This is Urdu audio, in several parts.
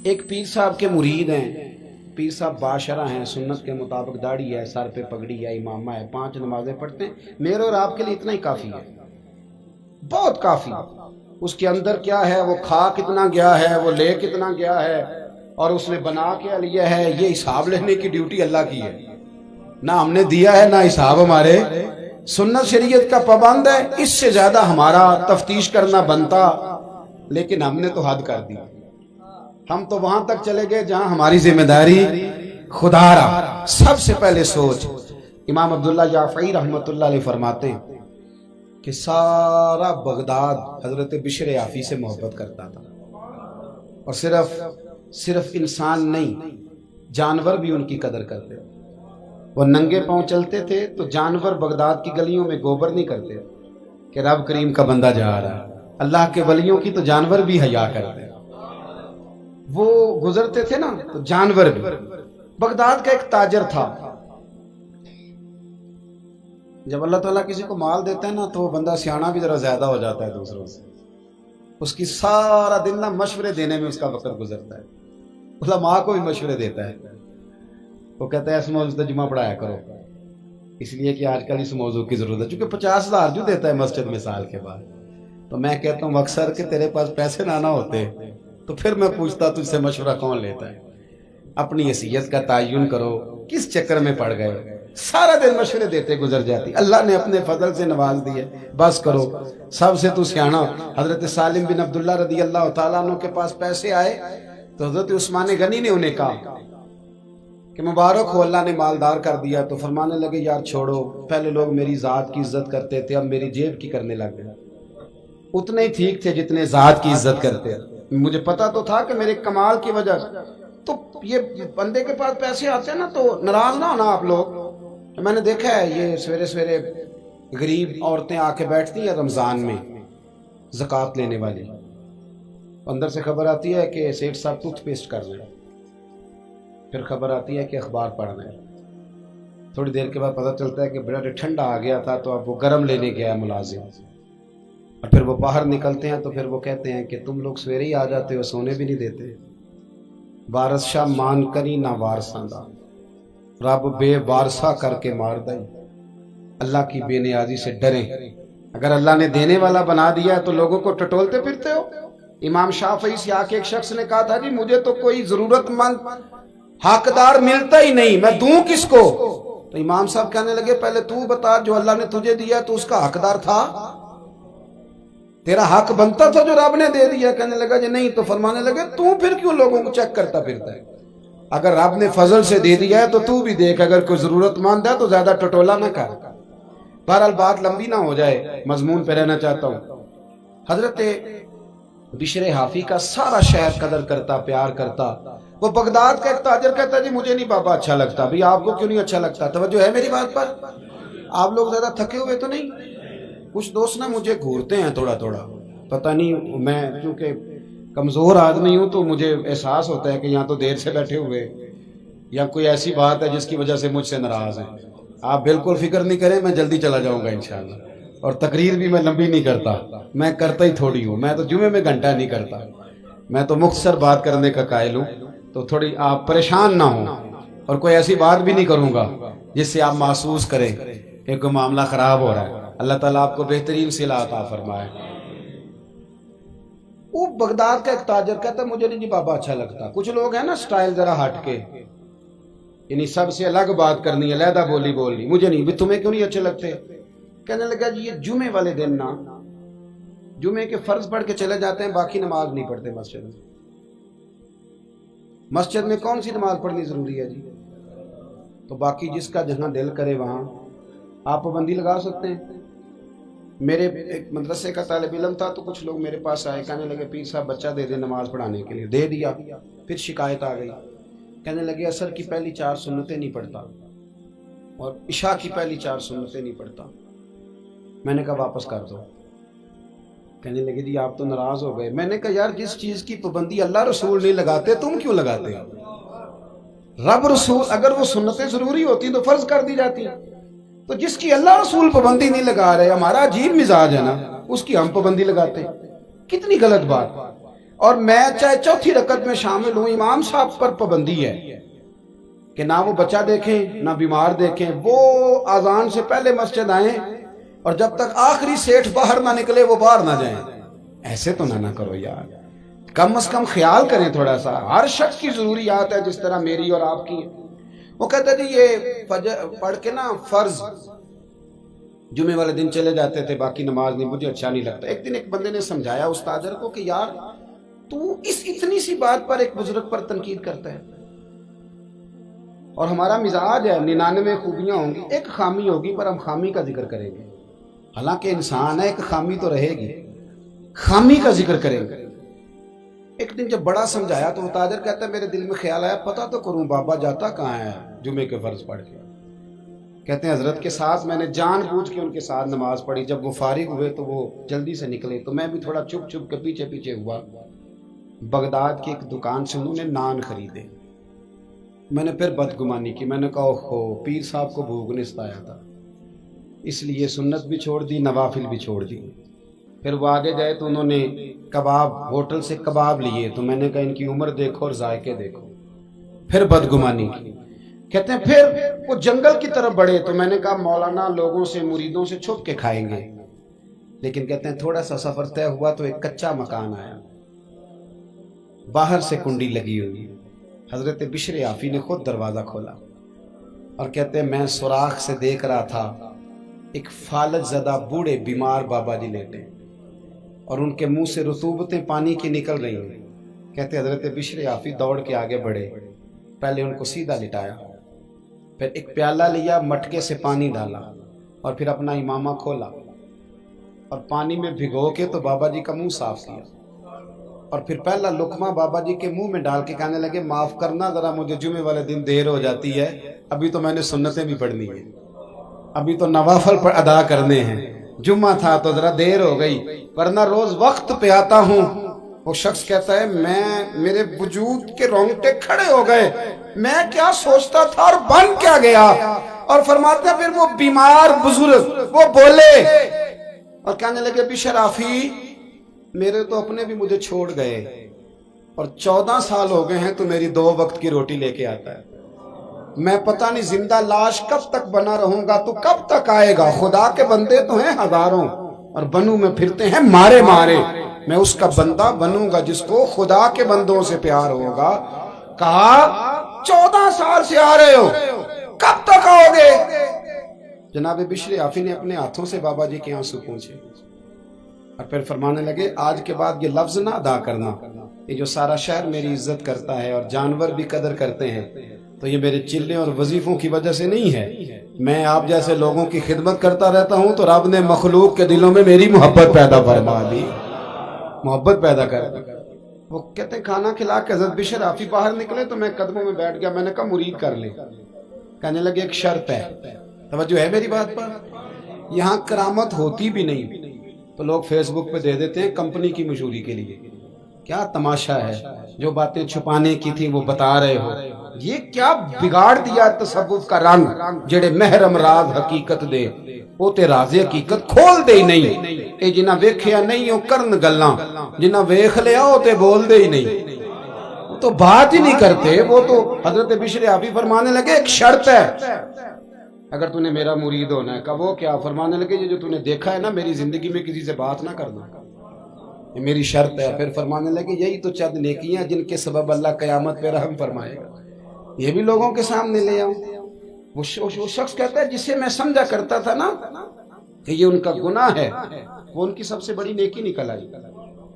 ایک پیر صاحب کے مرید ہیں، پیر صاحب باشرہ ہیں، سنت کے مطابق داڑھی ہے، سر پہ پگڑی ہے، امامہ ہے، 5 نمازیں پڑھتے ہیں. میرے اور آپ کے لیے اتنا ہی کافی ہے، بہت کافی. اس کے اندر کیا ہے، وہ کھا کتنا گیا ہے، وہ لے کتنا گیا ہے، اور اس نے بنا کیا لیا ہے، یہ حساب لینے کی ڈیوٹی اللہ کی ہے. نہ ہم نے دیا ہے، نہ حساب ہمارے. سنت شریعت کا پابند ہے، اس سے زیادہ ہمارا تفتیش کرنا بنتا، لیکن ہم نے تو حد کر دی. ہم تو وہاں تک چلے گئے جہاں ہماری ذمہ داری خدا را. سب سے پہلے سوچ، امام عبداللہ جعفری رحمۃ اللہ علیہ فرماتے ہیں کہ سارا بغداد حضرت بشر یافی سے محبت کرتا تھا، اور صرف انسان نہیں، جانور بھی ان کی قدر کرتے. وہ ننگے پاؤں چلتے تھے تو جانور بغداد کی گلیوں میں گوبر نہیں کرتے کہ رب کریم کا بندہ جا رہا ہے. اللہ کے ولیوں کی تو جانور بھی حیا کرتے. وہ گزرتے تھے نا تو جانور بھی. بغداد کا ایک تاجر تھا، جب اللہ تعالیٰ کسی کو مال دیتا ہے نا تو وہ بندہ سیانا بھی ذرا زیادہ ہو جاتا ہے دوسروں سے. اس کی سارا دن نا مشورے دینے میں اس کا وقت گزرتا ہے. علماء کو بھی مشورے دیتا ہے. وہ کہتا ہے اس موضوع سے جمعہ پڑھایا کرو، اس لیے کہ آج کل اس موضوع کی ضرورت ہے، چونکہ 50,000 جو دیتا ہے مسجد میں سال کے بعد. تو میں کہتا ہوں اکثر کہ تیرے پاس پیسے نہ ہوتے تو پھر میں پوچھتا تجھ سے مشورہ کون لیتا ہے. اپنی حیثیت کا تعین کرو، کس چکر میں پڑ گئے. سارا دن مشورے دیتے گزر جاتی. اللہ نے اپنے فضل سے نواز دیے، بس کرو، سب سے تو سیانا. حضرت سالم بن عبداللہ رضی اللہ تعالیٰ عنہ کے پاس پیسے آئے تو حضرت عثمان غنی نے انہیں کہا کہ مبارک ہو، اللہ نے مالدار کر دیا. تو فرمانے لگے یار چھوڑو، پہلے لوگ میری ذات کی عزت کرتے تھے، اب میری جیب کی کرنے لگ گئے. اتنے ہی ٹھیک تھے جتنے ذات کی عزت کرتے. مجھے پتا تو تھا کہ میرے کمال کی وجہ. تو یہ بندے کے پاس پیسے آتے ہیں نا تو ناراض نہ ہونا آپ لوگ. میں نے دیکھا ہے یہ سویرے سویرے غریب عورتیں آ کے بیٹھتی ہیں رمضان میں زکوٰۃ لینے والی. اندر سے خبر آتی ہے کہ سیٹھ صاحب ٹوتھ پیسٹ کر رہے ہیں، پھر خبر آتی ہے کہ اخبار پڑھ رہے ہیں. تھوڑی دیر کے بعد پتہ چلتا ہے کہ بڑا ٹھنڈا آ گیا تھا تو اب وہ گرم لینے گیا ملازم. اور پھر وہ باہر نکلتے ہیں تو پھر وہ کہتے ہیں کہ تم لوگ سویرے ہی آ جاتے ہو، سونے بھی نہیں دیتے. وارث شاہ مان کری نہ وارثاں دا، رب بے وارثہ کر کے مار دائی. اللہ کی بے نیازی سے ڈریں. اگر اللہ نے دینے والا بنا دیا ہے تو لوگوں کو ٹٹولتے پھرتے ہو. امام شافعی سے آ کے ایک شخص نے کہا تھا جی مجھے تو کوئی ضرورت مند حقدار ملتا ہی نہیں، میں دوں کس کو؟ تو امام صاحب کہنے لگے پہلے تو بتا جو اللہ نے تجھے دیا تو اس کا حقدار تھا؟ تیرا حق بنتا تھا جو رب نے دے دیا؟ کہنے لگا جی نہیں. تو فرمانے لگے تو پھر کیوں لوگوں کو چیک کرتا پھرتا ہے؟ اگر رب نے فضل سے دے دیا ہے تو بھی دیکھ، اگر کوئی ضرورت مند ہے تو زیادہ ٹٹولا نہ کر. بہرحال بات لمبی نہ ہو جائے، مضمون پہ رہنا چاہتا ہوں. حضرت بشر یافی کا سارا شہر قدر کرتا، پیار کرتا. وہ بغداد کا ایک تاجر کہتا جی مجھے نہیں بابا اچھا لگتا. بھئی آپ کو کیوں نہیں اچھا لگتا؟ توجہ ہے میری بات پر؟ آپ لوگ زیادہ تھکے ہوئے تو نہیں؟ کچھ دوست نا مجھے گھورتے ہیں تھوڑا تھوڑا، پتہ نہیں، میں کیونکہ کمزور آدمی ہوں تو مجھے احساس ہوتا ہے کہ یہاں تو دیر سے بیٹھے ہوئے یا کوئی ایسی بات ہے جس کی وجہ سے مجھ سے ناراض ہیں. آپ بالکل فکر نہیں کریں، میں جلدی چلا جاؤں گا انشاءاللہ. اور تقریر بھی میں لمبی نہیں کرتا، میں کرتا ہی تھوڑی ہوں. میں تو جمعے میں گھنٹہ نہیں کرتا، میں تو مختصر بات کرنے کا قائل ہوں. تو تھوڑی آپ پریشان نہ ہوں، اور کوئی ایسی بات بھی نہیں کروں گا جس سے آپ محسوس کریں کہ کوئی معاملہ خراب ہو رہا ہے. اللہ تعالیٰ آپ کو بہترین صلہ عطا فرمائے. وہ بغداد کا ایک تاجر کہتا مجھے نہیں جی بابا اچھا لگتا. کچھ لوگ ہیں نا سٹائل ذرا ہٹ کے، یعنی سب سے الگ بات کرنی، علیحدہ بولی بولنی. مجھے نہیں. بھی تمہیں کیوں نہیں اچھے لگتے؟ کہنے لگا جی یہ جمعے والے دن نا جمعے کے فرض پڑھ کے چلے جاتے ہیں، باقی نماز نہیں پڑھتے مسجد میں. مسجد میں کون سی نماز پڑھنی ضروری ہے جی؟ تو باقی جس کا جہاں دل کرے وہاں آپ پابندی لگا سکتے ہیں. میرے ایک مدرسے کا طالب علم تھا تو کچھ لوگ میرے پاس آئے، کہنے لگے پیر صاحب بچہ دے دے نماز پڑھانے کے لیے. دے دیا. پھر شکایت آ گئی، کہنے لگے عصر کی پہلی 4 سنتیں نہیں پڑھتا اور عشاء کی پہلی 4 سنتیں نہیں پڑھتا. میں نے کہا واپس کر دو. کہنے لگے جی آپ تو ناراض ہو گئے. میں نے کہا یار جس چیز کی پابندی اللہ رسول نہیں لگاتے تم کیوں لگاتے؟ رب رسول اگر وہ سنتیں ضروری ہوتی تو فرض کر دی جاتی. تو جس کی اللہ رسول پابندی نہیں لگا رہے، ہمارا عجیب مزاج ہے نا، اس کی ہم پابندی لگاتے. کتنی غلط بات. اور میں چاہے چوتھی رکعت میں شامل ہوں، امام صاحب پر پابندی ہے کہ نہ وہ بچہ دیکھیں نہ بیمار دیکھیں، وہ اذان سے پہلے مسجد آئیں اور جب تک آخری سیٹھ باہر نہ نکلے وہ باہر نہ جائیں۔ ایسے تو نہ کرو یار، کم از کم خیال کریں تھوڑا سا، ہر شخص کی ضروریات ہے جس طرح میری اور آپ کی۔ وہ کہتا جی یہ پڑھ کے نا فرض جمعے والے دن چلے جاتے تھے، باقی نماز نہیں، مجھے اچھا نہیں لگتا۔ ایک دن ایک بندے نے سمجھایا استاد کو کہ یار تو اس اتنی سی بات پر ایک بزرگ پر تنقید کرتا ہے، اور ہمارا مزاج ہے 99 خوبیاں ہوں گی، ایک خامی ہوگی پر ہم خامی کا ذکر کریں گے، حالانکہ انسان ہے ایک خامی تو رہے گی، خامی کا ذکر کریں گے۔ ایک دن جب بڑا سمجھایا تو وہ تاجر کہتا ہے میرے دل میں خیال آیا پتہ تو کروں بابا جاتا کہاں ہے جمعے کے فرض پڑھ کے۔ کہتے ہیں حضرت کے ساتھ میں نے جان بوجھ کے ان کے ساتھ نماز پڑھی، جب وہ فارغ ہوئے تو وہ جلدی سے نکلے تو میں بھی تھوڑا چھپ چھپ کے پیچھے پیچھے ہوا۔ بغداد کی ایک دکان سے انہوں نے نان خریدے، میں نے پھر بدگمانی کی، میں نے کہا اوہو پیر صاحب کو بھوک نے ستایا تھا، اس لیے سنت بھی چھوڑ دی نوافل بھی چھوڑ دی۔ پھر وہ آگے گئے تو انہوں نے کباب ہوٹل سے کباب لیے تو میں نے کہا ان کی عمر دیکھو اور ذائقے دیکھو، پھر بدگمانی کی۔ کہتے ہیں پھر وہ جنگل کی طرف بڑھے تو میں نے کہا مولانا لوگوں سے مریدوں سے چھپ کے کھائیں گے، لیکن کہتے ہیں تھوڑا سا سفر طے ہوا تو ایک کچا مکان آیا، باہر سے کنڈی لگی ہوئی، حضرت بشر عافی نے خود دروازہ کھولا اور کہتے ہیں میں سوراخ سے دیکھ رہا تھا ایک فالج زدہ بوڑھے بیمار بابا جی لیٹے اور ان کے منہ سے رطوبتیں پانی کی نکل رہی ہیں۔ کہتے حضرت بشر عافی دوڑ کے آگے بڑھے، پہلے ان کو سیدھا لٹایا، پھر ایک پیالہ لیا، مٹکے سے پانی ڈالا اور پھر اپنا امامہ کھولا اور پانی میں بھگو کے تو بابا جی کا منہ صاف کیا، اور پھر پہلا لقمہ بابا جی کے منہ میں ڈال کے کہنے لگے معاف کرنا ذرا مجھے جمعے والے دن دیر ہو جاتی ہے، ابھی تو میں نے سنتیں بھی پڑھنی ہیں، ابھی تو نوافل پر ادا کرنے ہیں، جمعہ تھا تو ذرا دیر ہو گئی ورنہ روز وقت پہ آتا ہوں۔ وہ شخص کہتا ہے میرے وجود کے رونگٹے کھڑے ہو گئے، میں کیا سوچتا تھا اور بن کیا گیا۔ اور فرماتے ہیں پھر وہ بیمار بزرگ وہ بولے اور کہنے لگے بشر عافی میرے تو اپنے بھی مجھے چھوڑ گئے اور 14 سال ہو گئے ہیں تو میری 2 وقت کی روٹی لے کے آتا ہے، میں پتہ نہیں زندہ لاش کب تک بنا رہوں گا، تو کب تک آئے گا، خدا کے بندے تو ہیں ہزاروں اور بنوں میں پھرتے ہیں مارے مارے، میں اس کا بندہ بنوں گا جس کو خدا کے بندوں سے پیار ہوگا۔ کہا 14 سال سے آ رہے ہو کب تک آؤ گے؟ جناب بشر عافی نے اپنے ہاتھوں سے بابا جی کے آنسو پوچھے اور پھر فرمانے لگے آج کے بعد یہ لفظ نہ ادا کرنا، یہ جو سارا شہر میری عزت کرتا ہے اور جانور بھی قدر کرتے ہیں تو یہ میرے چلے اور وظیفوں کی وجہ سے نہیں ہے، میں آپ جیسے لوگوں کی خدمت کرتا رہتا ہوں تو رب نے مخلوق کے دلوں میں میری محبت پیدا فرما دی، محبت پیدا کر دی۔ وہ کہتے ہیں کھانا کھلا کے حضرت بشر عافی باہر نکلے تو میں قدموں میں بیٹھ گیا، میں نے کہا مرید کر لے، کہنے لگے ایک شرط ہے، توجہ ہے میری بات پر، یہاں کرامت ہوتی بھی نہیں تو لوگ فیس بک پہ دے دیتے ہیں کمپنی کی مشہوری کے لیے، کیا تماشا ہے، جو باتیں چھپانے کی تھی وہ بتا رہے ہو، یہ کیا بگاڑ دیا تصوف کا رنگ، جڑے محرم راز حقیقت دے وہ تے راز حقیقت کھول دے ہی نہیں، اے جنہ ویکھیا نہیں ہو کرن گلاں، جنہ ویکھ لیا ہو تے بول دے ہی نہیں، وہ تو بات ہی نہیں کرتے۔ وہ تو حضرت بشر عافی فرمانے لگے ایک شرط ہے اگر تو نے میرا مرید ہونا ہے، کہا وہ کیا؟ فرمانے لگے یہ جو تو نے دیکھا ہے نا میری زندگی میں کسی سے بات نہ کرنا، یہ میری شرط ہے۔ پھر فرمانے لگے یہی تو چند نیکیاں جن کے سبب اللہ قیامت پہ رحم فرمائے گا، یہ بھی لوگوں کے سامنے لے آؤں۔ وہ شخص کہتا ہے جسے میں سمجھا کرتا تھا نا کہ یہ ان کا گناہ ہے، وہ ان کی سب سے بڑی نیکی نکل آئی۔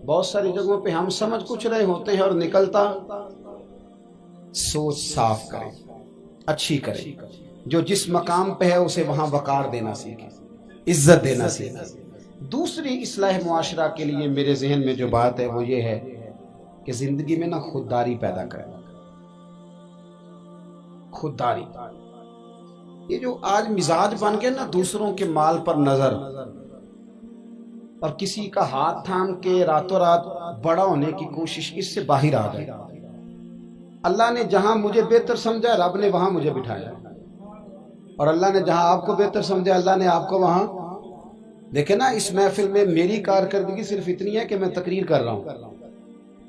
بہت ساری جگہوں پہ ہم سمجھ کچھ رہے ہوتے ہیں اور نکلتا سوچ صاف کرے، اچھی کرے، جو جس مقام پہ ہے اسے وہاں وقار دینا سیکھے، عزت دینا سیکھے۔ دوسری اصلاح معاشرہ کے لیے میرے ذہن میں جو بات ہے وہ یہ ہے کہ زندگی میں نا خودداری پیدا کرے، خودداری۔ یہ جو آج مزاج بن گیا نا دوسروں کے مال پر نظر اور کسی کا ہاتھ تھام کے راتوں رات بڑا ہونے کی کوشش، اس سے باہر آ گئے۔ اللہ نے جہاں مجھے بہتر سمجھا رب نے وہاں مجھے بٹھایا، اور اللہ نے جہاں آپ کو بہتر سمجھا اللہ نے آپ کو وہاں۔ دیکھیں نا اس محفل میں میری کارکردگی صرف اتنی ہے کہ میں تقریر کر رہا ہوں،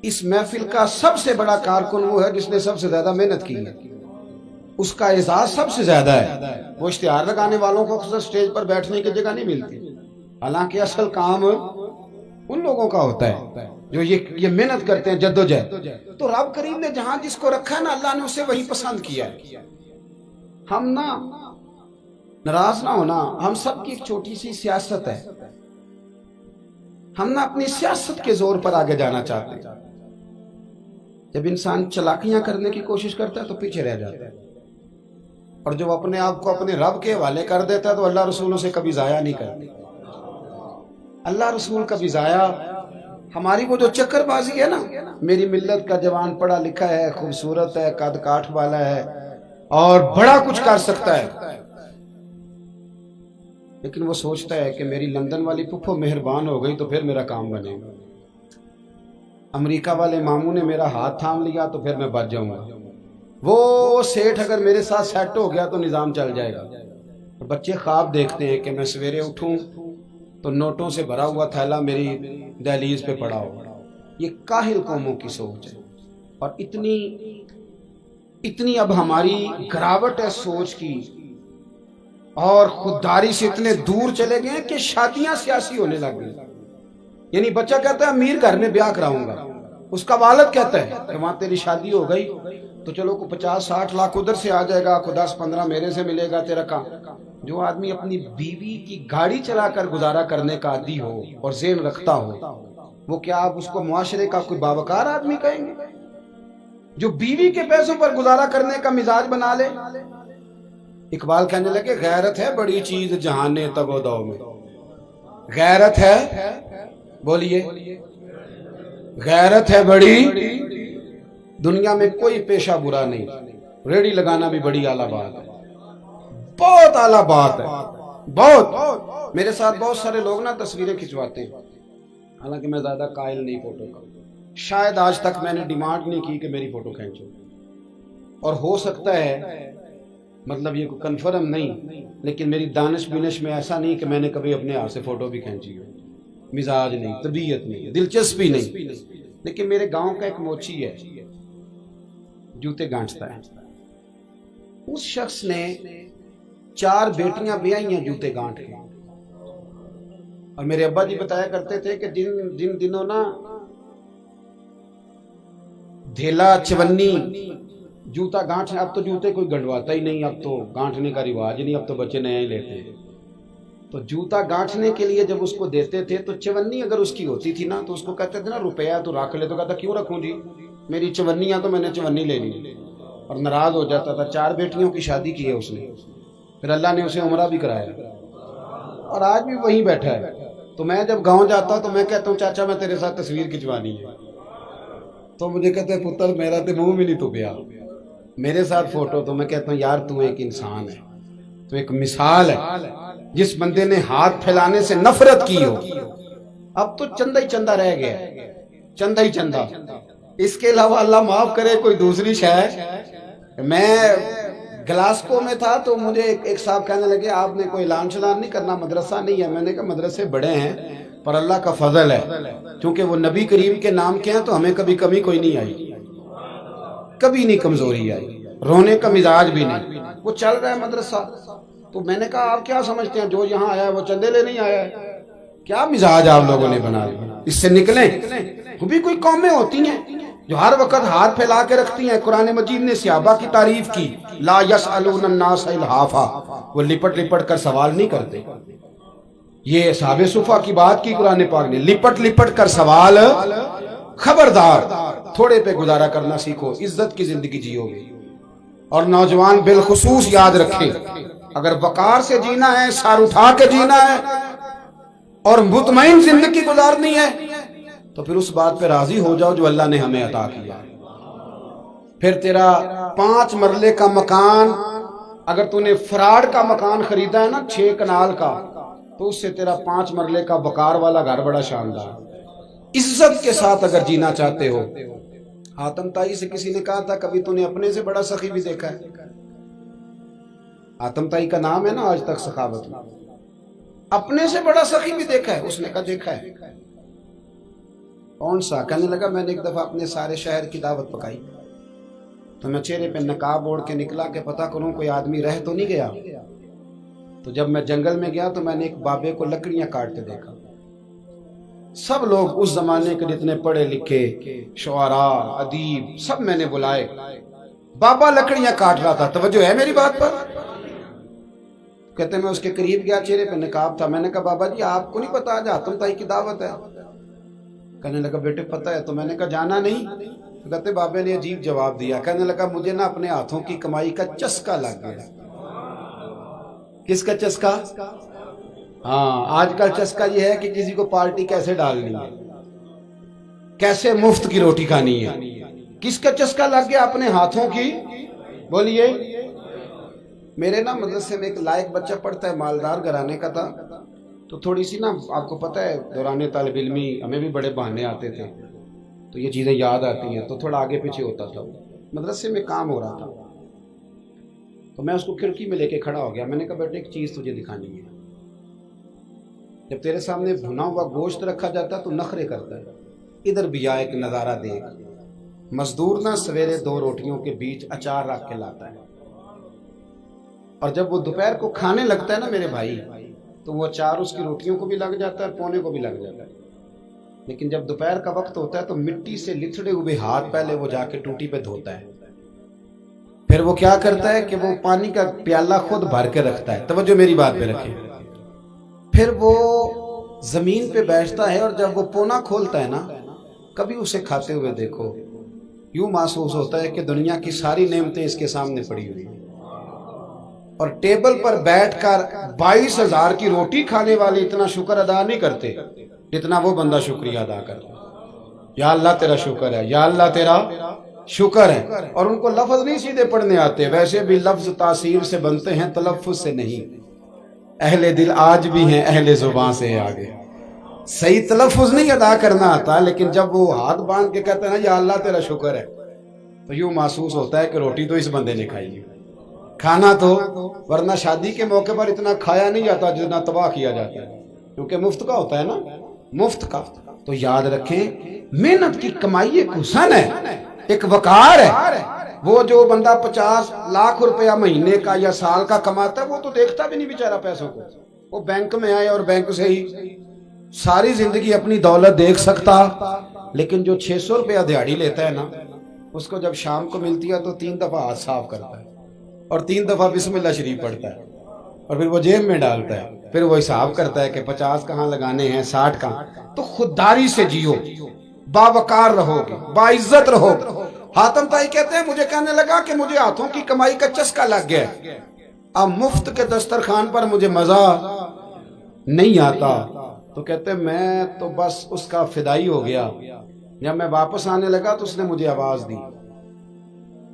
اس محفل کا سب سے بڑا کارکن وہ ہے جس نے سب سے زیادہ محنت کی ہے، اس کا اعزاز سب سے زیادہ ہے۔ وہ اشتہار لگانے والوں کو اکثر سٹیج پر بیٹھنے کی جگہ نہیں ملتی، حالانکہ اصل کام ان لوگوں کا ہوتا ہے جو یہ محنت کرتے ہیں، جدوجہد۔ تو رب کریم نے جہاں جس کو رکھا ہے نا، اللہ نے اسے وہی پسند کیا ہے۔ ہم نا ناراض نہ ہونا، ہم سب کی ایک چھوٹی سی سیاست ہے، ہم نا اپنی سیاست کے زور پر آگے جانا چاہتے ہیں۔ جب انسان چلاکیاں کرنے کی کوشش کرتا ہے تو پیچھے رہ جاتا ہے، اور جب اپنے آپ کو اپنے رب کے حوالے کر دیتا ہے تو اللہ رسول اسے کبھی ضائع نہیں کرتے۔ اللہ رسول کبھی ضائع، ہماری وہ جو چکر بازی ہے نا، میری ملت کا جوان پڑھا لکھا ہے، خوبصورت ہے، قد کاٹھ والا ہے اور بڑا کچھ کر سکتا ہے، لیکن وہ سوچتا ہے کہ میری لندن والی پھپھو مہربان ہو گئی تو پھر میرا کام بنے گا، امریکہ والے ماموں نے میرا ہاتھ تھام لیا تو پھر میں بچ جاؤں گا، وہ سیٹھ اگر میرے ساتھ سیٹ ہو گیا تو نظام چل جائے گا۔ بچے خواب دیکھتے ہیں کہ میں سویرے اٹھوں تو نوٹوں سے بھرا ہوا تھیلا میری دہلیز پہ پڑا ہو۔ یہ کاہل قوموں کی سوچ ہے، اور اتنی اب ہماری گراوٹ ہے سوچ کی، اور خودداری سے اتنے دور چلے گئے کہ شادیاں سیاسی ہونے لگ گئی۔ یعنی بچہ کہتا ہے امیر گھر میں بیاہ کراؤں گا، اس کا والد کہتا ہے کہ وہاں تیری شادی ہو گئی تو چلو کو 50-60 لاکھ ادھر سے آ جائے گا، کو 10-15 میرے سے ملے گا، تیرا کام۔ جو آدمی اپنی بیوی کی گاڑی چلا کر گزارا کرنے کا عادی ہو اور ذہن رکھتا ہو، وہ کیا آپ اس کو معاشرے کا کوئی باوقار آدمی کہیں گے؟ جو بیوی کے پیسوں پر گزارا کرنے کا مزاج بنا لے۔ اقبال کہنے لگے غیرت ہے بڑی چیز جہان تگ و دو میں، غیرت ہے، بولیے، غیرت ہے بڑی، دنیا میں کوئی پیشہ برا نہیں، ریڑی لگانا بھی بڑی اعلیٰ بات ہے، بہت اعلیٰ بات ہے، بہت۔ میرے ساتھ بہت سارے لوگ نا تصویریں کھنچواتے ہیں، حالانکہ میں زیادہ قائل نہیں فوٹو کا، شاید آج تک میں نے ڈیمانڈ نہیں کی کہ میری فوٹو کھینچو، اور ہو سکتا ہے، مطلب یہ کنفرم نہیں، لیکن میری دانش بینش میں ایسا نہیں کہ میں نے کبھی اپنے ہاتھ سے فوٹو بھی کھینچی ہو، مزاج نہیں، طبیعت نہیں، دلچسپی نہیں۔ لیکن میرے گاؤں کا ایک موچی ہے، جوتے گانٹتا ہے، اس شخص نے 4 بیٹیاں بیائی ہیں جوتے گانٹ کے، اور میرے ابا جی بتایا کرتے تھے کہ جن دنوں نا دھیلا چونی جوتا گانٹنے، اب تو جوتے کوئی گنڈواتا ہی نہیں، اب تو گانٹنے کا رواج ہی نہیں، اب تو بچے نیا ہی لیتے ہیں۔ تو جوتا گانٹنے کے لیے جب اس کو دیتے تھے تو چونی اگر اس کی ہوتی تھی نا تو اس کو کہتے تھے نا روپیہ تو رکھ لے، تو کہتا کیوں رکھوں جی، میری چونیاں تو میں نے چونی لے لی، اور ناراض ہو جاتا تھا۔ 4 بیٹیوں کی شادی کی ہے اس نے، پھر اللہ نے اسے عمرہ بھی کرایا، اور آج بھی وہیں بیٹھا ہے۔ تو میں جب گاؤں جاتا ہوں تو میں کہتا ہوں چاچا میں تیرے ساتھ تصویر کھنچوانی ہے، تو مجھے کہتے ہیں پتر میرا تو منہ بھی نہیں تو پیا میرے ساتھ فوٹو، تو میں کہتا ہوں یار تو ایک انسان ہے، تو ایک مثال ہے، جس بندے نے ہاتھ پھیلانے سے نفرت کی ہو، اب تو چندہ ہی چندہ رہ گیا، چندہ ہی چندہ، اس کے علاوہ اللہ معاف کرے کوئی دوسری شے۔ میں گلاسکو میں تھا تو مجھے ایک صاحب کہنے لگے آپ نے کوئی اعلان شلان نہیں کرنا، مدرسہ نہیں ہے؟ میں نے کہا مدرسے بڑے ہیں پر اللہ کا فضل ہے، چونکہ وہ نبی کریم کے نام کے ہیں تو ہمیں کبھی کمی کوئی نہیں آئی، کبھی نہیں کمزوری آئی، رونے کا مزاج بھی نہیں، وہ چل رہا ہے مدرسہ۔ تو میں نے کہا آپ کیا سمجھتے ہیں جو یہاں آیا ہے وہ چندے لے نہیں آیا ہے؟ کیا مزاج آپ لوگوں نے بنا لیا، اس سے نکلیں۔ وہ بھی کوئی قومیں ہوتی ہیں جو ہر وقت ہاتھ پھیلا کے رکھتی ہیں۔ قرآن مجید نے صحابہ کی تعریف کی، لا یسألون الناس الحافا، وہ لپٹ لپٹ کر سوال نہیں کرتے۔ یہ اصحاب صفا کی بات کی قرآن پاک نے، لپٹ لپٹ کر سوال، خبردار تھوڑے پہ گزارا کرنا سیکھو، عزت کی زندگی جیو گے۔ اور نوجوان بالخصوص یاد رکھیں، اگر وقار سے جینا ہے، سر اٹھا کے جینا ہے اور مطمئن زندگی گزارنی ہے تو پھر اس بات پہ راضی ہو جاؤ جو اللہ نے ہمیں عطا کیا۔ پھر تیرا 5 مرلے کا مکان، اگر تو نے فراڈ کا مکان خریدا ہے نا 6 کنال کا، تو اس سے تیرا 5 مرلے کا وقار والا گھر بڑا شاندار۔ عزت کے ساتھ اگر جینا چاہتے ہو، حاتم طائی سے کسی نے کہا تھا کبھی تو نے اپنے سے بڑا سخی بھی دیکھا ہے؟ حاتم طائی کا نام ہے نا آج تک سخاوت میں، اپنے سے بڑا سخی بھی دیکھا ہے؟ اس نے کہا دیکھا ہے۔ کون سا؟ کہنے لگا میں نے ایک دفعہ اپنے سارے شہر کی دعوت پکائی تو میں چہرے پہ نقاب اوڑھ کے نکلا کہ پتہ کروں کوئی آدمی رہ تو نہیں گیا. تو جب میں جنگل میں گیا تو میں نے ایک بابے کو لکڑیاں کاٹتے دیکھا. سب لوگ اس زمانے کے جتنے پڑھے لکھے شعراء ادیب سب میں نے بلائے. بابا لکڑیاں کاٹ رہا تھا. توجہ ہے میری بات پر؟ کہتے میں اس کے قریب گیا, چہرے پہ نقاب تھا. میں نے کہا بابا جی آپ کو نہیں پتا آج حاتم طائی کی دعوت ہے؟ کہنے لگا بیٹے پتہ ہے. تو میں نے کہا جانا نہیں؟ کہتے بابے نے عجیب جواب دیا. کہنے لگا مجھے نا اپنے ہاتھوں کی کمائی کا چسکا لگ گیا. کس کا چسکا؟ ہاں آج کل چسکا یہ ہے کہ کسی کو پارٹی کیسے ڈالنی ہے, کیسے مفت کی روٹی کھانی ہے. کس کا چسکا لگ گیا؟ اپنے ہاتھوں کی. بولیے. میرے نا مدرسے میں ایک لائق بچہ پڑھتا ہے, مالدار گھرانے کا تھا. تو تھوڑی سی نا آپ کو پتہ ہے دوران طالب علمی ہمیں بھی بڑے بہانے آتے تھے تو یہ چیزیں یاد آتی ہیں, تو تھوڑا آگے پیچھے ہوتا تھا. مدرسے میں کام ہو رہا تھا تو میں اس کو کھڑکی میں لے کے کھڑا ہو گیا. میں نے کہا بیٹے ایک چیز تجھے دکھانی ہے. جب تیرے سامنے بھنا ہوا گوشت رکھا جاتا ہے تو نخرے کرتا ہے. ادھر بھی آ ایک نظارہ دیکھ. مزدور نہ سویرے 2 روٹیوں کے بیچ اچار رکھ کے لاتا ہے, اور جب وہ دوپہر کو کھانے لگتا ہے نا میرے بھائی تو وہ اچار اس کی روٹیوں کو بھی لگ جاتا ہے اور پونے کو بھی لگ جاتا ہے. لیکن جب دوپہر کا وقت ہوتا ہے تو مٹی سے لتھڑے ہوئے ہاتھ پہلے وہ جا کے ٹوٹی پہ دھوتا ہے. پھر وہ کیا کرتا ہے کہ وہ پانی کا پیالہ خود بھر کے رکھتا ہے. توجہ میری بات پہ رکھیں. پھر وہ زمین پہ بیٹھتا ہے اور جب وہ پونا کھولتا ہے نا, کبھی اسے کھاتے ہوئے دیکھو, یوں محسوس ہوتا ہے کہ دنیا کی ساری نعمتیں اس کے سامنے پڑی ہوئی ہیں. اور ٹیبل پر بیٹھ کر 22,000 کی روٹی کھانے والے اتنا شکر ادا نہیں کرتے جتنا وہ بندہ شکریہ ادا کرتا. یا اللہ تیرا شکر ہے, یا اللہ تیرا شکر ہے. اور ان کو لفظ نہیں سیدھے پڑھنے آتے, ویسے بھی لفظ تاثیر سے بنتے ہیں تلفظ سے نہیں. اہل دل آج بھی ہیں اہل زبان سے آگے. صحیح تلفظ نہیں ادا کرنا آتا, لیکن جب وہ ہاتھ باندھ کے کہتے ہیں نا یا اللہ تیرا شکر ہے تو یوں محسوس ہوتا ہے کہ روٹی تو اس بندے نے کھائی ہے. کھانا تو ورنہ شادی کے موقع پر اتنا کھایا نہیں جاتا جتنا تباہ کیا جاتا ہے, کیونکہ مفت کا ہوتا ہے نا, مفت کا. تو یاد رکھیں محنت کی کمائی ایک حسن ہے, ایک وقار ہے. وہ جو بندہ 50 لاکھ روپیہ مہینے کا یا سال کا کماتا ہے وہ تو دیکھتا بھی نہیں بیچارہ پیسوں کو. وہ بینک میں آئے اور بینک سے ہی ساری زندگی اپنی دولت دیکھ سکتا. لیکن جو 600 روپیہ دیہاڑی لیتا ہے نا, اس کو جب شام کو ملتی ہے تو 3 دفعہ ہاتھ صاف کرتا ہے اور 3 دفعہ بسم اللہ شریف پڑھتا ہے اور پھر وہ جیب میں ڈالتا ہے. پھر وہ حساب کرتا ہے کہ 50 کہاں لگانے ہیں, 60 کہاں. تو خودداری سے جیو, باوقار رہو گے, باعزت رہو گے. حاتم طائی کہتے ہیں مجھے کہنے لگا کہ مجھے ہاتھوں کی کمائی کا چسکا لگ گیا, اب مفت کے دسترخوان پر مجھے مزہ نہیں آتا. تو کہتے ہیں میں تو بس اس کا فدائی ہو گیا. جب میں واپس آنے لگا تو اس نے مجھے آواز دی.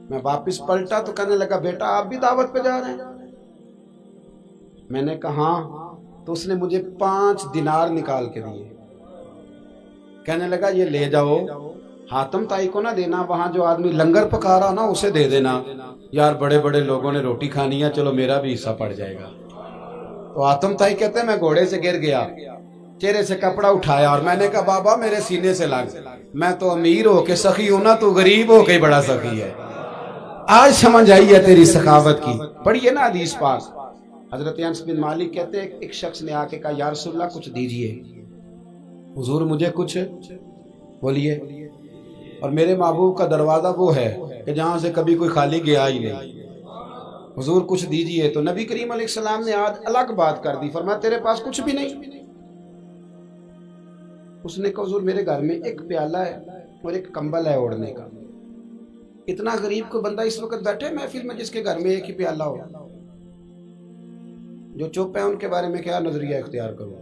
میں واپس پلٹا تو کہنے لگا بیٹا آپ بھی دعوت پہ جا رہے ہیں؟ میں نے کہا ہاں. تو اس نے مجھے 5 دینار نکال کے دیے. کہنے لگا یہ لے جاؤ, حاتم طائی کو نہ دینا, وہاں جو آدمی لنگر پکا رہا نا اسے دے دینا. یار بڑے بڑے لوگوں نے روٹی کھانی ہے, چلو میرا بھی حصہ پڑ جائے گا. تو حاتم طائی کہتے ہیں میں گھوڑے سے گر گیا, چہرے سے کپڑا اٹھایا اور میں نے کہا بابا میرے سینے سے لگ, میں تو امیر ہو کے سخی ہوں نا, تو غریب ہو کے بڑا سخی ہے. آج سمجھ آئی ہے تیری سخاوت کی. پڑھیے نا حدیث پاک. حضرت انس بن مالک کہتے ہیں ایک شخص نے آ کے کہا یا رسول اللہ کچھ دیجئے. حضور مجھے کچھ بولیے. اور میرے محبوب کا دروازہ وہ ہے کہ جہاں سے کبھی کوئی خالی گیا ہی نہیں. حضور کچھ دیجئے. تو نبی کریم علیہ السلام نے آج الگ بات کر دی, فرمایا تیرے پاس کچھ بھی نہیں؟ اس نے کہا حضور میرے گھر میں ایک پیالہ ہے اور ایک کمبل ہے اوڑھنے کا. اتنا غریب کو بندہ اس وقت بیٹھے محفل میں جس کے گھر میں ایک ہی پیالہ ہو. جو چپ ہے ان کے بارے میں کیا نظریہ اختیار کرو.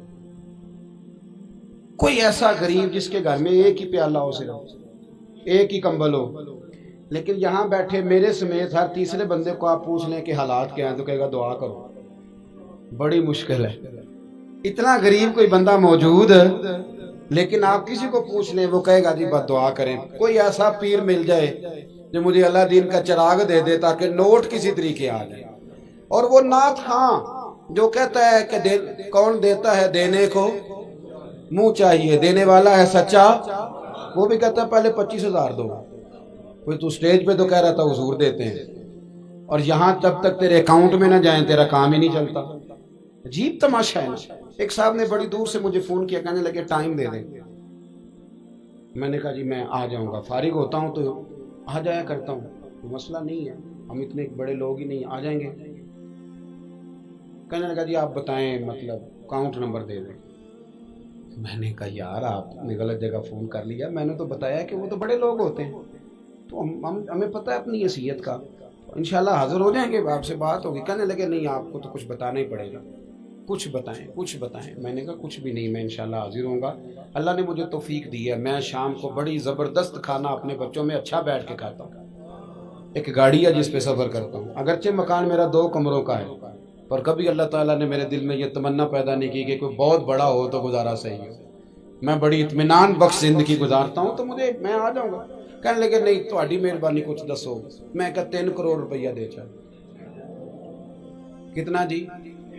کوئی ایسا غریب جس کے گھر میں ایک ہی پیالہ ہو, صرف ایک ہی کمبل ہو. لیکن یہاں بیٹھے میرے سمیت ہر تیسرے بندے کو آپ پوچھ لیں کہ حالات کیا ہیں تو کہے گا دعا کرو. بڑی مشکل ہے. اتنا غریب کوئی بندہ موجود, لیکن آپ کسی کو پوچھ لیں وہ کہے گا جی بس دعا کریں. کوئی ایسا پیر مل جائے جو مجھے اللہ دین کا چراغ دے دے تاکہ نوٹ کسی طریقے آ جائے. اور وہ نعت خاں جو کہتا ہے کہ کون دیتا ہے دینے کو منہ چاہیے, دینے والا ہے سچا. وہ بھی کہتا ہے پہلے 25,000 دو. کوئی تو اسٹیج پہ تو کہہ رہا تھا حضور دیتے ہیں, اور یہاں جب تک تیرے اکاؤنٹ میں نہ جائیں تیرا کام ہی نہیں چلتا. عجیب تماشا ہے نا. ایک صاحب نے بڑی دور سے مجھے فون کیا, کہنے لگے ٹائم دے دیں. میں نے کہا جی میں آ جاؤں گا, فارغ ہوتا ہوں تو آ جایا کرتا ہوں, کوئی مسئلہ نہیں ہے, ہم اتنے بڑے لوگ ہی نہیں, آ جائیں گے. کہنے لگا جی آپ بتائیں مطلب اکاؤنٹ نمبر دے دیں. میں نے کہا یار آپ نے غلط جگہ فون کر لیا, میں نے تو بتایا کہ وہ تو بڑے لوگ ہوتے ہیں, تو ہمیں پتہ ہے اپنی حیثیت کا, انشاءاللہ حاضر ہو جائیں گے, آپ سے بات ہوگی. کہنے لگے نہیں آپ کو تو کچھ بتانا ہی پڑے گا, کچھ بتائیں کچھ بتائیں. میں نے کہا کچھ بھی نہیں, میں انشاءاللہ حاضر ہوں گا. اللہ نے مجھے توفیق دی ہے, میں شام کو بڑی زبردست کھانا اپنے بچوں میں اچھا بیٹھ کے کھاتا ہوں. ایک گاڑی ہے جس پہ سفر کرتا ہوں, اگرچہ مکان میرا 2 کمروں کا ہے, پر کبھی اللہ تعالیٰ نے میرے دل میں یہ تمنا پیدا نہیں کی کہ کوئی بہت بڑا ہو تو گزارا صحیح ہو. میں بڑی اطمینان بخش زندگی گزارتا ہوں, تو میں آ جاؤں گا. کہنے لگے نہیں تہاڈی مہربانی کچھ دسو. میں کہا 3 کروڑ روپیہ دے چل. کتنا جی؟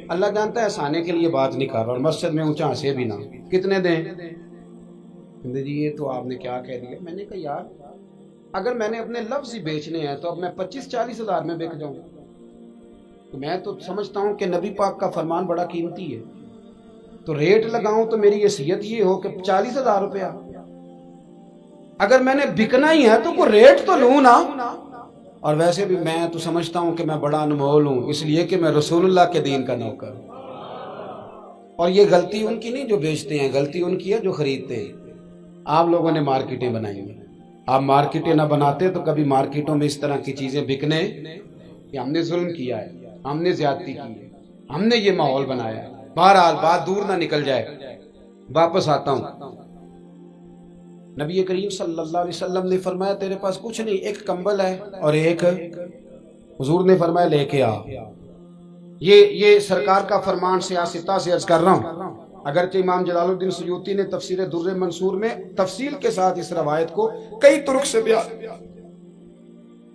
اللہ جانتا ہے ہنسانے کے لیے بات نہیں کر رہا, اور مسجد میں اونچا ہنسے بھی نہ. کتنے دیں؟ کہتے جی یہ تو آپ نے کیا کہہ دیا. میں نے کہا یار اگر میں نے اپنے لفظ ہی بیچنے ہیں تو اب میں 25-40 ہزار میں بک جاؤں. تو میں تو سمجھتا ہوں کہ نبی پاک کا فرمان بڑا قیمتی ہے, تو ریٹ لگاؤں تو میری حیثیت یہ ہو کہ 40,000 روپیہ. اگر میں نے بکنا ہی ہے تو کوئی ریٹ تو لوں نا. اور ویسے بھی میں تو سمجھتا ہوں کہ میں بڑا انمول ہوں, اس لیے کہ میں رسول اللہ کے دین کا نوکر ہوں. اور یہ غلطی ان کی نہیں جو بیچتے ہیں, غلطی ان کی ہے جو خریدتے ہیں. آپ لوگوں نے مارکیٹیں بنائی ہیں, آپ مارکیٹیں نہ بناتے تو کبھی مارکیٹوں میں اس طرح کی چیزیں بکنے کہ ہم نے ظلم کیا ہے, ہم نے زیادتی کی ہے, ہم نے یہ ماحول بنایا ہے. بہرحال بات دور نہ نکل جائے, واپس آتا ہوں. نبی کریم صلی اللہ علیہ وسلم نے فرمایا تیرے پاس کچھ نہیں, ایک کمبل ہے اور ایک, حضور نے فرمایا لے کے آ. یہ سرکار کا فرمان سیاستہ سے عرض کر رہا ہوں. اگرچہ امام جلال الدین سیوطی نے تفسیر در منصور میں تفصیل کے ساتھ اس روایت کو کئی طرق سے بیان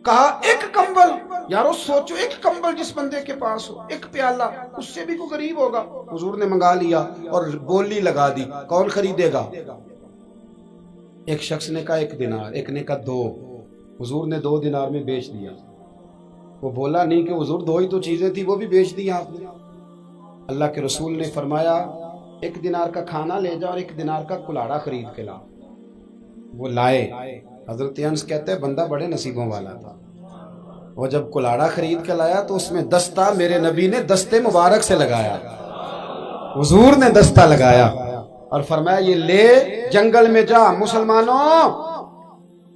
کہا. ایک کمبل, یارو سوچو ایک کمبل جس بندے کے پاس ہو, ایک پیالہ, اس سے بھی کوئی غریب ہوگا. حضور نے منگا لیا اور بولی لگا دی, کون خریدے گا؟ ایک شخص نے کہا 1 دینار, ایک نے کہا 2. حضور نے 2 دینار میں بیچ دیا. وہ بولا نہیں کہ حضور 2 ہی تو چیزیں تھی, وہ بھی بیچ دی آپ نے. اللہ کے رسول نے فرمایا 1 دینار کا کھانا لے جا اور 1 دینار کا کلاڑا خرید کے لا. وہ لائے. حضرت انس کہتے ہیں بندہ بڑے نصیبوں والا تھا. وہ جب کلاڑا خرید کے لایا تو اس میں دستہ میرے نبی نے دستے مبارک سے لگایا, حضور نے دستہ لگایا اور فرمایا یہ لے جنگل میں جا. مسلمانوں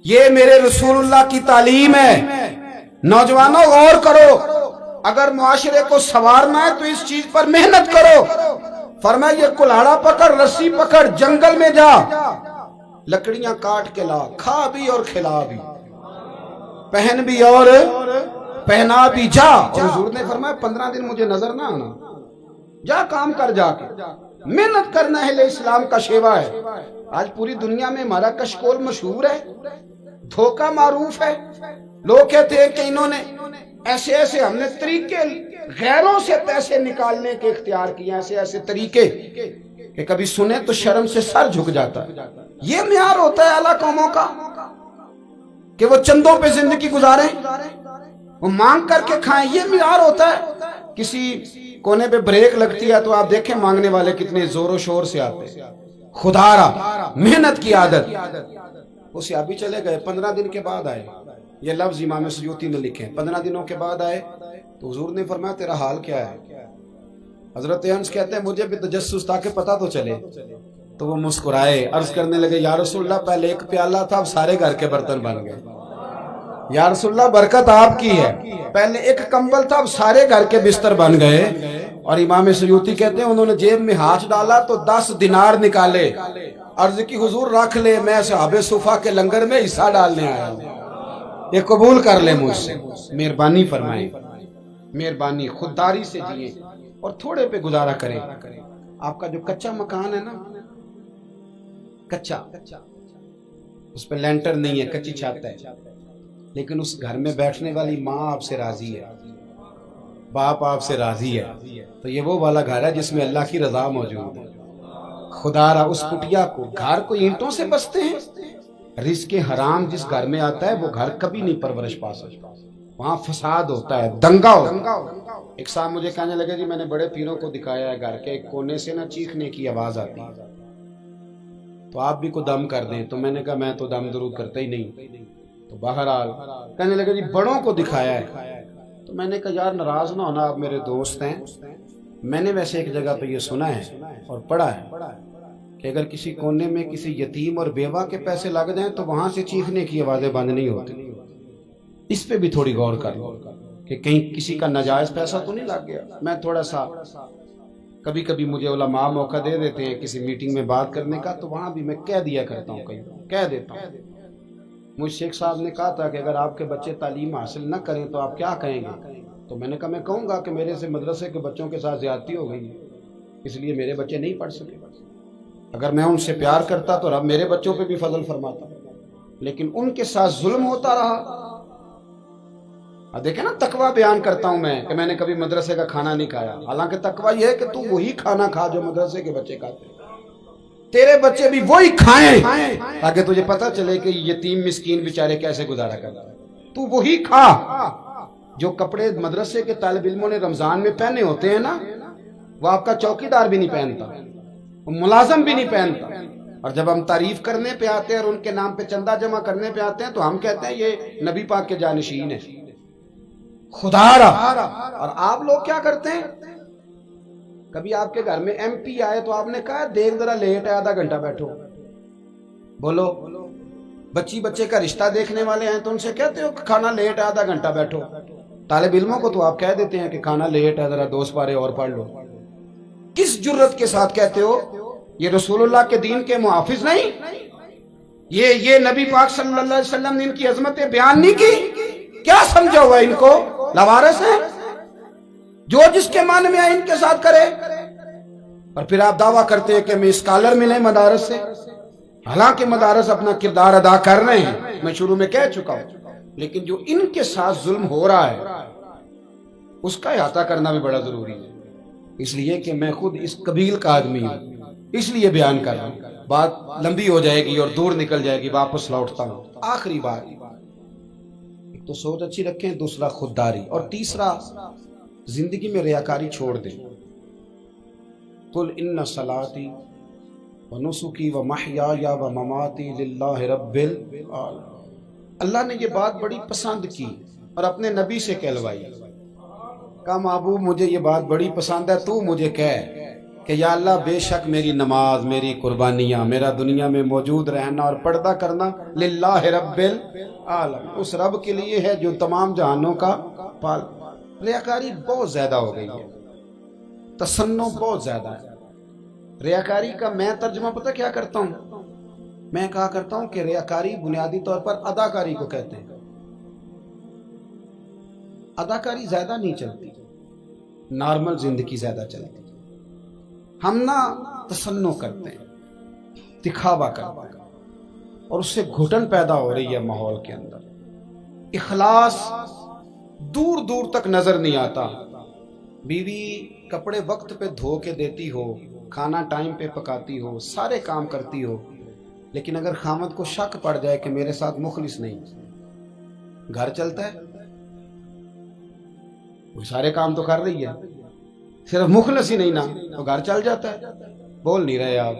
یہ میرے رسول اللہ کی تعلیم ہے. نوجوانوں غور کرو, اگر معاشرے کو سنوارنا ہے تو اس چیز پر محنت کرو. فرمایا یہ کلاڑا پکڑ, رسی پکڑ, جنگل میں جا, لکڑیاں کاٹ کے لا, کھا بھی اور کھلا بھی, پہن بھی اور پہنا بھی, جا. اور حضور نے فرمایا 15 دن مجھے نظر نہ آنا, جا کام کر, جا کے محنت کرنا ہے. اسلام کا شیوا ہے. آج پوری دنیا میں ہمارا کشکول مشہور ہے, دھوکہ معروف ہے. لوگ کہتے ہیں کہ انہوں نے ایسے ہم نے طریقے غیروں سے پیسے نکالنے کے اختیار کیے, ایسے طریقے کہ کبھی سنے تو شرم سے سر جھک جاتا ہے. یہ معیار ہوتا ہے اعلیٰ قوموں کا کہ وہ چندوں پہ زندگی گزاریں, وہ مانگ کر کے کھائیں. یہ معیار ہوتا ہے. کسی کونے پہ بریک لگتی ہے تو آپ دیکھیں مانگنے والے کتنے زور و شور سے آتے ہیں. خدا را محنت کی عادت. وہ صحابی چلے گئے, 15 دن کے بعد آئے. یہ لفظ امام سیوطی نے لکھے. 15 دنوں کے بعد آئے تو حضور نے فرمایا تیرا حال کیا ہے؟ حضرت انس کہتے ہیں مجھے بھی تجسس تاکہ پتہ تو چلے. تو وہ مسکرائے, عرض کرنے لگے یا رسول اللہ پہلے 1 پیالہ تھا, اب سارے گھر کے برتن بن گئے. یا رسول اللہ برکت آپ کی ہے, پہلے 1 کمبل تھا, اب سارے گھر کے بستر بن گئے. اور امام سیوطی کہتے ہیں انہوں نے جیب میں ہاتھ ڈالا تو 10 دینار نکالے. عرض کی حضور رکھ لے, میں صحابہ صفا کے لنگر میں حصہ ڈالنے آیا ہوں, یہ قبول کر لے مجھ سے. مہربانی فرمائیں, مہربانی, خودداری سے جیئیں اور تھوڑے پہ گزارا کریں. آپ کا جو کچا مکان ہے نا, کچا, اس پہ لینٹر نہیں ہے, کچی چھت ہے, لیکن اس گھر میں بیٹھنے والی ماں آپ سے راضی ہے, باپ آپ سے راضی ہے, تو یہ وہ والا گھر ہے جس میں اللہ کی رضا موجود ہے. خدا را اس کٹیا کو, گھر کو اینٹوں سے بستے ہیں, رزق حرام جس گھر میں آتا ہے وہ گھر کبھی نہیں پرورش پا سکتا، وہاں فساد ہوتا ہے، دنگا ہوتا ہے۔ ایک صاحب مجھے کہنے لگے جی میں نے بڑے پیروں کو دکھایا ہے، گھر کے ایک کونے سے نا چیخنے کی آواز آتی ہے، تو آپ بھی کو دم کر دیں۔ تو میں نے کہا میں تو دم درود کرتا ہی نہیں۔ تو بہرحال کہنے لگے جی بڑوں کو دکھایا ہے، تو میں نے کہا یار ناراض نہ ہونا، آپ میرے دوست ہیں، میں نے ویسے ایک جگہ پہ یہ سنا ہے اور پڑھا ہے کہ اگر کسی کونے میں کسی یتیم اور بیوہ کے پیسے لگ جائیں تو وہاں سے چیخنے کی آوازیں بند نہیں ہوتی۔ اس پہ بھی تھوڑی غور کر لو کہ کہیں کسی کا ناجائز پیسہ تو نہیں لگ گیا۔ میں تھوڑا سا کبھی کبھی مجھے علماء موقع دے دیتے ہیں کسی میٹنگ میں بات کرنے کا، تو وہاں بھی میں کہہ دیا کرتا ہوں، کہہ دیتا ہوں۔ مجھ شیخ صاحب نے کہا تھا کہ اگر آپ کے بچے تعلیم حاصل نہ کریں تو آپ کیا کہیں گے؟ تو میں نے کہا میں کہوں گا کہ میرے سے مدرسے کے بچوں کے ساتھ زیادتی ہو گئی ہے، اس لیے میرے بچے نہیں پڑھ سکے۔ اگر میں ان سے پیار کرتا تو رب میرے بچوں پہ بھی فضل فرماتا، لیکن ان کے ساتھ ظلم ہوتا رہا۔ دیکھیں نا، تقوی بیان کرتا ہوں میں کہ میں نے کبھی مدرسے کا کھانا نہیں کھایا، حالانکہ تقوی یہ ہے کہ تو وہی کھانا کھا جو مدرسے کے بچے کھاتے ہیں، تیرے بچے بھی وہی کھائیں تاکہ تجھے پتہ چلے کہ یتیم مسکین بیچارے کیسے گزارا کرتے ہیں۔ تو وہی کھا جو کپڑے مدرسے کے طالب علموں نے رمضان میں پہنے ہوتے ہیں نا، وہ آپ کا چوکیدار بھی نہیں پہنتا، وہ ملازم بھی نہیں پہنتا۔ اور جب ہم تعریف کرنے پہ آتے ہیں اور ان کے نام پہ چندہ جمع کرنے پہ آتے ہیں تو ہم کہتے ہیں یہ نبی پاک کے جانشین ہیں، خدا را۔ اور آپ لوگ کیا کرتے ہیں؟ کبھی آپ کے گھر میں ایم پی آئے تو آپ نے کہا دیکھ ذرا لیٹ ہے، آدھا گھنٹہ بیٹھو۔ بولو، بچی بچے کا رشتہ دیکھنے والے ہیں تو ان سے کہتے ہو کہ کھانا لیٹ ہے، آدھا گھنٹہ بیٹھو۔ طالب علموں کو تو آپ کہہ دیتے ہیں کہ کھانا لیٹ ہے، ذرا 2 پارے اور پڑھ لو۔ کس جرت کے ساتھ کہتے ہو؟ یہ رسول اللہ کے دین کے محافظ نہیں؟ یہ نبی پاک صلی اللہ علیہ وسلم نے ان کی عظمتیں بیان نہیں کی؟ کیا سمجھا ہوا ان کو؟ لوارث ہیں، جو جس کے معنی میں آئے ان کے ساتھ کرے۔ اور پھر آپ دعویٰ کرتے ہیں کہ میں اسکالر ملے مدارس سے، حالانکہ مدارس اپنا کردار ادا کر رہے ہیں، میں شروع میں کہہ چکا ہوں، لیکن جو ان کے ساتھ ظلم ہو رہا ہے اس کا احاطہ کرنا بھی بڑا ضروری ہے۔ اس لیے کہ میں خود اس قبیل کا آدمی ہوں، اس لیے بیان کر رہا ہوں۔ بات لمبی ہو جائے گی اور دور نکل جائے گی، واپس لوٹتا ہوں۔ آخری بات، ایک تو سوچ اچھی رکھیں، دوسرا خودداری، اور تیسرا زندگی میں ریاکاری چھوڑ دیں۔ قل ان صلاتی ونسکی ومحیای ومماتی للہ رب العالمین۔ اللہ نے یہ بات بڑی پسند کی اور اپنے نبی سے کہلوائی، کہا محبوب مجھے یہ بات بڑی پسند ہے، تو مجھے کہہ کہ یا اللہ بے شک میری نماز، میری قربانیاں، میرا دنیا میں موجود رہنا اور پردہ کرنا للہ رب العالمین، اس رب کے لیے ہے جو تمام جہانوں کا پال۔ ریاکاری بہت زیادہ ہو گئی ہے، تصنع بہت زیادہ ہے۔ ریاکاری کا میں ترجمہ پتہ کیا کرتا ہوں؟ میں کہا کرتا ہوں کہ ریاکاری بنیادی طور پر اداکاری کو کہتے ہیں۔ اداکاری زیادہ نہیں چلتی، نارمل زندگی زیادہ چلتی۔ ہم نا تصنع کرتے ہیں، دکھاوا کرتے ہیں، اور اس سے گھٹن پیدا ہو رہی ہے ماحول کے اندر۔ اخلاص دور دور تک نظر نہیں آتا۔ بیوی کپڑے وقت پہ دھو کے دیتی ہو، کھانا ٹائم پہ پکاتی ہو، سارے کام کرتی ہو، لیکن اگر خامد کو شک پڑ جائے کہ میرے ساتھ مخلص نہیں، گھر چلتا ہے؟ وہ سارے کام تو کر رہی ہے، صرف مخلص ہی نہیں نا، تو گھر چل جاتا ہے۔ بول نہیں رہے آپ۔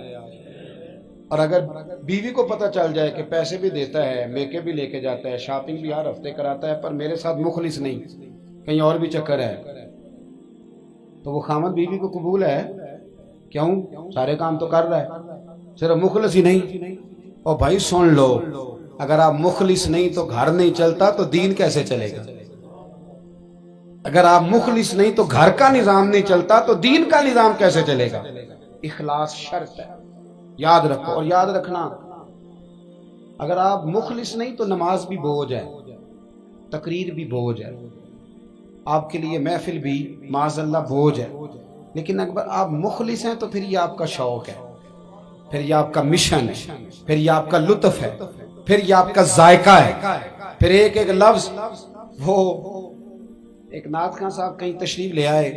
اور اگر بیوی کو پتہ چل جائے کہ پیسے بھی دیتا ہے، میکے بھی لے کے جاتا ہے، شاپنگ بھی ہر ہفتے کراتا ہے، پر میرے ساتھ مخلص نہیں، کہیں اور بھی چکر ہے، تو وہ خامد بیوی کو قبول ہے؟ کیوں؟ سارے کام تو کر رہا ہے، صرف مخلص ہی نہیں۔ اور بھائی سن لو، اگر آپ مخلص نہیں تو گھر نہیں چلتا تو دین کیسے چلے گا؟ اگر آپ مخلص نہیں تو گھر کا نظام نہیں چلتا تو دین کا نظام کیسے چلے گا؟ اخلاص شرط ہے، یاد رکھو۔ اور یاد رکھنا، اگر آپ مخلص نہیں تو نماز بھی بوجھ ہے، تقریر بھی بوجھ ہے، آپ کے لیے محفل بھی معاذ اللہ بوجھ ہے۔ لیکن اگر آپ مخلص ہیں تو پھر یہ آپ کا شوق ہے، پھر یہ آپ کا مشن ہے، پھر یہ آپ کا لطف ہے، پھر یہ آپ کا ذائقہ ہے، پھر ایک ایک لفظ۔ وہ ایک نعت خان صاحب کہیں تشریف لے آئے،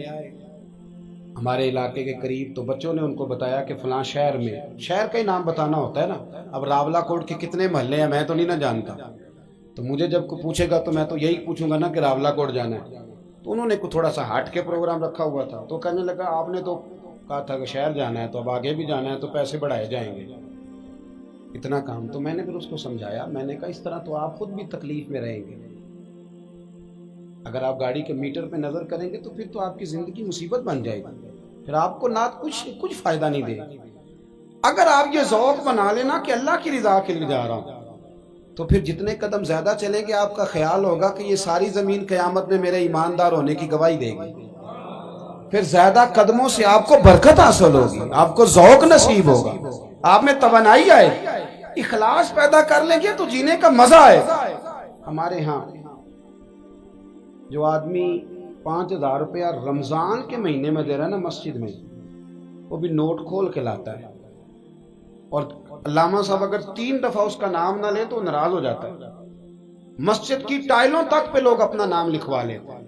ہمارے علاقے کے قریب تو بچوں نے ان کو بتایا کہ فلاں شہر میں، شہر کا ہی نام بتانا ہوتا ہے نا، اب راولہ کوٹ کے کتنے محلے ہیں میں تو نہیں نہ جانتا، تو مجھے جب کوئی پوچھے گا تو میں تو یہی پوچھوں گا نا کہ راولہ کوٹ جانا ہے. تو انہوں نے تھوڑا سا ہٹ کے پروگرام رکھا ہوا تھا، تو کہنے لگا آپ نے تو کہا تھا کہ شہر جانا ہے تو اب آگے بھی جانا ہے تو پیسے بڑھائے جائیں گے، اتنا کام. تو میں نے پھر اس کو سمجھایا، میں نے کہا اس طرح تو آپ خود بھی تکلیف میں رہیں گے. اگر آپ گاڑی کے میٹر پہ نظر کریں گے تو پھر تو آپ کی زندگی مصیبت بن جائے گی، پھر آپ کو نہ کچھ فائدہ نہیں دے گی. اگر آپ یہ ذوق بنا لینا کہ اللہ کی رضا کے لیے جا رہا ہوں، تو پھر جتنے قدم زیادہ چلیں گے آپ کا خیال ہوگا کہ یہ ساری زمین قیامت میں میرے ایماندار ہونے کی گواہی دے گی. پھر زیادہ قدموں سے آپ کو برکت حاصل ہوگی، آپ کو ذوق نصیب ہوگا، آپ میں توانائی آئے گی، اخلاص پیدا کر لیں گے تو جینے کا مزہ آئے گا. ہمارے ہاں جو آدمی 5,000 روپیہ رمضان کے مہینے میں دے رہا ہے نا مسجد میں، وہ بھی نوٹ کھول کے لاتا ہے، اور علامہ صاحب اگر 3 دفعہ اس کا نام نہ لے تو ناراض ہو جاتا ہے. مسجد کی ٹائلوں تک پہ لوگ اپنا نام لکھوا لیتے ہیں.